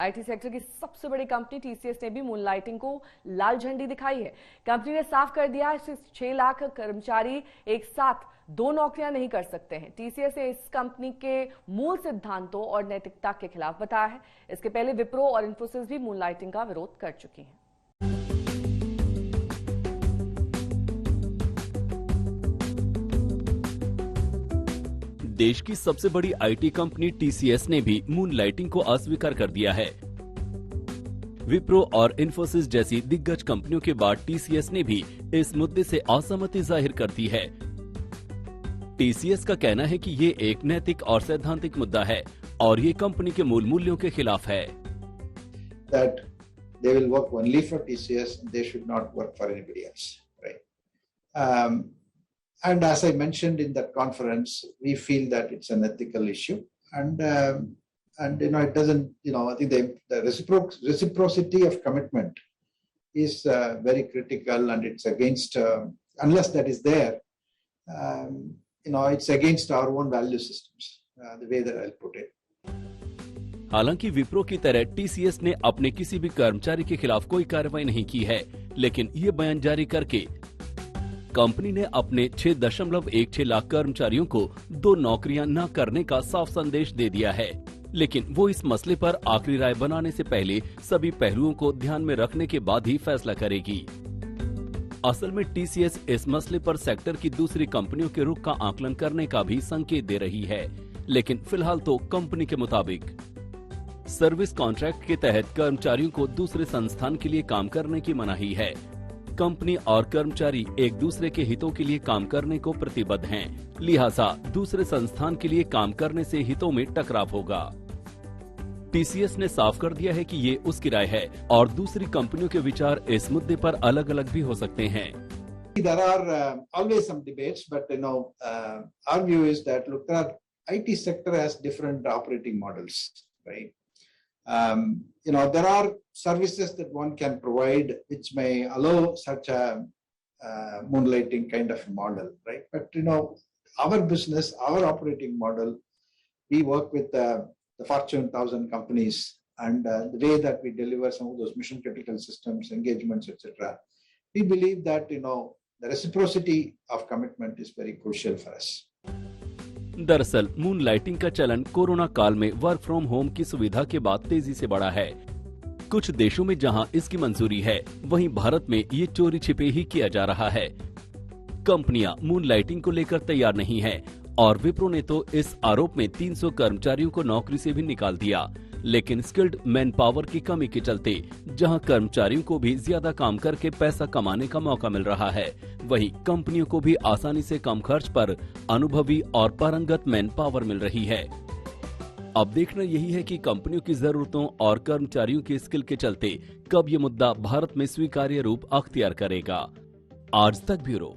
IT sector की सबसे बड़ी कंपनी टीसीएस ने भी मूनलाइटिंग को लाल झंडी दिखाई है। कंपनी ने साफ कर दिया है 6 लाख कर्मचारी एक साथ 2 नौकरियां नहीं कर सकते हैं। टीसीएस ने इस कंपनी के मूल सिद्धांतों और नैतिकता के खिलाफ बताया है। इसके पहले विप्रो और इंफोसिस भी मूनलाइटिंग का विरोध कर चुकी हैं। देश की सबसे बड़ी आईटी कंपनी टीसीएस ने भी मूनलाइटिंग को अस्वीकार कर दिया है। विप्रो और इंफोसिस जैसी दिग्गज कंपनियों के बाद टीसीएस ने भी इस मुद्दे से असहमति जाहिर कर दी है। टीसीएस का कहना है कि ये एक नैतिक और सैद्धांतिक मुद्दा है और ये कंपनी के मूल मूल्यों के खिलाफ है। That they will work only for TCS, they should not work for anybody else, right? And as I mentioned in that conference, we feel that it's an ethical issue, and it doesn't, I think the reciprocity of commitment is very critical, and it's against unless that is there, it's against our own value systems, the way that I'll put it. हालांकि विप्रो की तरह TCS ने अपने किसी भी कर्मचारी के खिलाफ कोई कार्रवाई नहीं की है, लेकिन ये बयान जारी करके कंपनी ने अपने 6.16 लाख कर्मचारियों को 2 नौकरियां न करने का साफ संदेश दे दिया है। लेकिन वो इस मसले पर आखिरी राय बनाने से पहले सभी पहलुओं को ध्यान में रखने के बाद ही फैसला करेगी। असल में टीसीएस इस मसले पर सेक्टर की दूसरी कंपनियों के रुख का आकलन करने का भी संकेत दे रही है, लेकिन फिलहाल तो कंपनी के मुताबिक सर्विस कॉन्ट्रैक्ट के तहत कर्मचारियों को दूसरे संस्थान के लिए काम करने की मनाही है। कंपनी और कर्मचारी एक दूसरे के हितों के लिए काम करने को प्रतिबद्ध हैं, लिहाजा दूसरे संस्थान के लिए काम करने से हितों में टकराव होगा। टीसीएस ने साफ कर दिया है कि ये उसकी राय है और दूसरी कंपनियों के विचार इस मुद्दे पर अलग अलग भी हो सकते हैं। There are always some debates, but our view is that look, the IT sector has different operating models, right? There are services that one can provide which may allow such a moonlighting kind of model, right? But our business, our operating model, we work with the Fortune 1000 companies, and the way that we deliver some of those mission critical systems, engagements, etc. We believe that the reciprocity of commitment is very crucial for us. दरअसल moonlighting का चलन corona काल में work from home की सुविधा के बाद तेजी से बढ़ा है। कुछ देशों में जहां इसकी मंजूरी है, वहीं भारत में ये चोरी छिपे ही किया जा रहा है। कंपनियां मूनलाइटिंग को लेकर तैयार नहीं हैं और विप्रो ने तो इस आरोप में 300 कर्मचारियों को नौकरी से भी निकाल दिया। लेकिन स्किल्ड मैन पावर की कमी के चलते जहां कर्मचारियों को भी ज्यादा काम करके पैसा कमाने का मौका मिल रहा है, वहीं कंपनियों को भी आसानी से कम खर्च पर अनुभवी और पारंगत मैन पावर मिल रही है। अब देखना यही है कि कंपनियों की जरूरतों और कर्मचारियों की स्किल के चलते कब ये मुद्दा भारत में स्वीकार्य रूप अख्तियार करेगा। आज तक ब्यूरो।